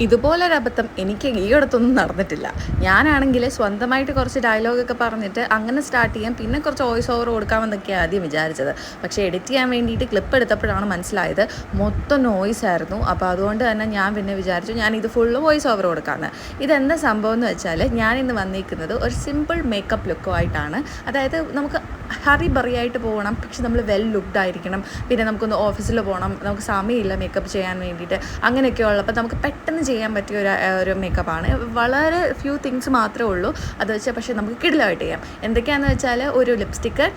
ഇതുപോലൊരബദ്ധം എനിക്ക് ഈയിടത്തൊന്നും നടന്നിട്ടില്ല. ഞാനാണെങ്കിൽ സ്വന്തമായിട്ട് കുറച്ച് ഡയലോഗൊക്കെ പറഞ്ഞിട്ട് അങ്ങനെ സ്റ്റാർട്ട് ചെയ്യാം, പിന്നെ കുറച്ച് വോയിസ് ഓവർ കൊടുക്കാമെന്നൊക്കെയാണ് ആദ്യം വിചാരിച്ചത്. പക്ഷേ എഡിറ്റ് ചെയ്യാൻ വേണ്ടിയിട്ട് ക്ലിപ്പ് എടുത്തപ്പോഴാണ് മനസ്സിലായത് മൊത്തം നോയ്സ് ആയിരുന്നു. അപ്പോൾ അതുകൊണ്ട് തന്നെ ഞാൻ പിന്നെ വിചാരിച്ചു ഞാനിത് ഫുള്ള് വോയിസ് ഓവർ കൊടുക്കാമെന്ന്. ഇതെന്താ സംഭവം എന്ന് വെച്ചാൽ, ഞാനിന്ന് വന്നിരിക്കുന്നത് ഒരു സിമ്പിൾ മേക്കപ്പ് ലുക്കുമായിട്ടാണ്. അതായത് നമുക്ക് ഹറി ബറിയായിട്ട് പോകണം, പക്ഷെ നമ്മൾ വെൽ ലുക്ക്ഡ് ആയിരിക്കണം. പിന്നെ നമുക്കൊന്ന് ഓഫീസിൽ പോകണം, നമുക്ക് സമയമില്ല മേക്കപ്പ് ചെയ്യാൻ വേണ്ടിയിട്ട്. അങ്ങനെയൊക്കെ ഉള്ളപ്പോൾ നമുക്ക് പെട്ടെന്ന് ചെയ്യാൻ പറ്റിയ ഒരു മേക്കപ്പാണ്. വളരെ ഫ്യൂ തിങ്സ് മാത്രമേ ഉള്ളൂ അത് വെച്ചാൽ, പക്ഷേ നമുക്ക് കിടിലമായിട്ട് ചെയ്യാം. എന്തൊക്കെയാണെന്ന് വെച്ചാൽ, ഒരു ലിപ്സ്റ്റിക്ക്,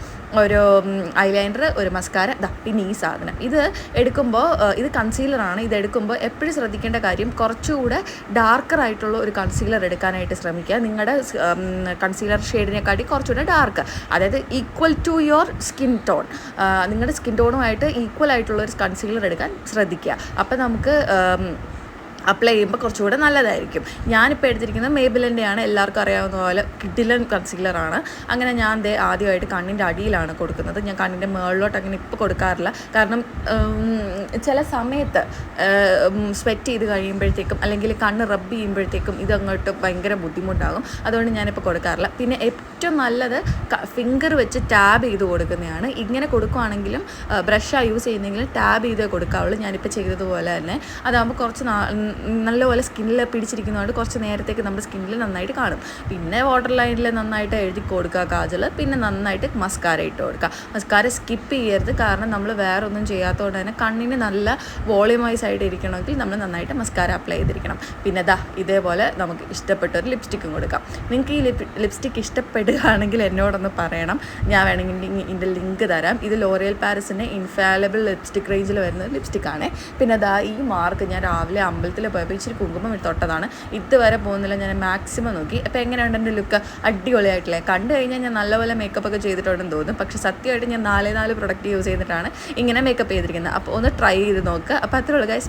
ഒരു ഐലൈനർ, ഒരു മസ്കാര, പിന്നെ ഈ സാധനം. ഇത് എടുക്കുമ്പോൾ ഇത് കൺസീലറാണ്. ഇത് എടുക്കുമ്പോൾ എപ്പോഴും ശ്രദ്ധിക്കേണ്ട കാര്യം, കുറച്ചുകൂടെ ഡാർക്കറായിട്ടുള്ള ഒരു കൺസീലർ എടുക്കാനായിട്ട് ശ്രമിക്കുക. നിങ്ങളുടെ കൺസീലർ ഷെയ്ഡിനെക്കാട്ടി കുറച്ചുകൂടെ ഡാർക്ക്, അതായത് equal to your skin tone, നിങ്ങളുടെ സ്കിൻ ടോണുമായിട്ട് ഈക്വൽ ആയിട്ടുള്ള ഒരു കൺസീലർ എടുക്കാൻ ശ്രദ്ധിക്കുക. അപ്പോൾ നമുക്ക് അപ്ലൈ ചെയ്യുമ്പോൾ കുറച്ചുകൂടെ നല്ലതായിരിക്കും. ഞാനിപ്പോൾ എടുത്തിരിക്കുന്നത് മേബിലിൻ്റെയാണ്, എല്ലാവർക്കും അറിയാവുന്ന പോലെ കിഡിലൻ കൺസീലറാണ്. അങ്ങനെ ഞാൻ ആദ്യമായിട്ട് കണ്ണിൻ്റെ അടിയിലാണ് കൊടുക്കുന്നത്. ഞാൻ കണ്ണിൻ്റെ മുകളിലോട്ട് അങ്ങനെ ഇപ്പോൾ കൊടുക്കാറില്ല, കാരണം ചില സമയത്ത് സ്വെറ്റ് ചെയ്ത് കഴിയുമ്പോഴത്തേക്കും അല്ലെങ്കിൽ കണ്ണ് റബ്ബ് ചെയ്യുമ്പോഴത്തേക്കും ഇതങ്ങോട്ട് ഭയങ്കര ബുദ്ധിമുട്ടാകും. അതുകൊണ്ട് ഞാനിപ്പോൾ കൊടുക്കാറില്ല. പിന്നെ ഏറ്റവും നല്ലത് ഫിംഗർ വെച്ച് ടാബ് ചെയ്ത് കൊടുക്കുന്നതാണ്. ഇങ്ങനെ കൊടുക്കുകയാണെങ്കിലും ബ്രഷാണ് യൂസ് ചെയ്യുന്നെങ്കിലും ടാബ് ചെയ്തേ കൊടുക്കാവുള്ളൂ. ഞാനിപ്പോൾ ചെയ്തതുപോലെ തന്നെ. അതാകുമ്പോൾ കുറച്ച് നല്ലപോലെ സ്കിന്നിൽ പിടിച്ചിരിക്കുന്നതുകൊണ്ട് കുറച്ച് നേരത്തേക്ക് നമ്മുടെ സ്കിന്നിൽ നന്നായിട്ട് കാണും. പിന്നെ വാട്ടർ ലൈനിൽ നന്നായിട്ട് എഴുതി കൊടുക്കുക കാജൽ, പിന്നെ നന്നായിട്ട് മസ്കാര ഇട്ട് കൊടുക്കുക. മസ്കാര സ്കിപ്പ് ചെയ്യരുത്, കാരണം നമ്മൾ വേറെ ഒന്നും ചെയ്യാത്തതുകൊണ്ട് തന്നെ കണ്ണിന് നല്ല വോളിയമൈസ് ആയിട്ട് ഇരിക്കണമെങ്കിൽ നമ്മൾ നന്നായിട്ട് മസ്കാര അപ്ലൈ ചെയ്തിരിക്കണം. പിന്നെ ഇതേപോലെ നമുക്ക് ഇഷ്ടപ്പെട്ട ഒരു ലിപ്സ്റ്റിക്കും കൊടുക്കാം. നിങ്ങൾക്ക് ഈ ലിപ്സ്റ്റിക്ക് ഇഷ്ടപ്പെടുകയാണെങ്കിൽ എന്നോടൊന്ന് പറയണം, ഞാൻ വേണമെങ്കിൽ ഇതിൻ്റെ ലിങ്ക് തരാം. ഇത് ലോറിയൽ പാരിസിൻ്റെ ഇൻഫാലബിൾ ലിപ്സ്റ്റിക് റേഞ്ചിൽ വരുന്ന ലിപ്സ്റ്റിക്കാണ്. പിന്നെ ഈ മാർക്ക് ഞാൻ രാവിലെ അമ്പലത്തിൽ പോയപ്പോൾ ഇച്ചിരി കുങ്കുമം തൊട്ടതാണ്, ഇതുവരെ പോകുന്നില്ല. ഞാൻ മാക്സിമം നോക്കി. അപ്പോൾ എങ്ങനെയുണ്ട് എൻ്റെ ലുക്ക്? അടിപൊളിയായിട്ടില്ലേ? കണ്ടു കഴിഞ്ഞാൽ ഞാൻ നല്ലപോലെ മേക്കപ്പ് ഒക്കെ ചെയ്തിട്ടുണ്ടെന്ന് തോന്നും, പക്ഷേ സത്യമായിട്ട് ഞാൻ 4 പ്രൊഡക്റ്റ് യൂസ് ചെയ്തിട്ടാണ് ഇങ്ങനെ മേക്കപ്പ് ചെയ്തിരിക്കുന്നത്. അപ്പോൾ ഒന്ന് ട്രൈ ചെയ്ത് നോക്കുക. അപ്പോൾ അത്രേ ഉള്ളൂ ഗൈസ്.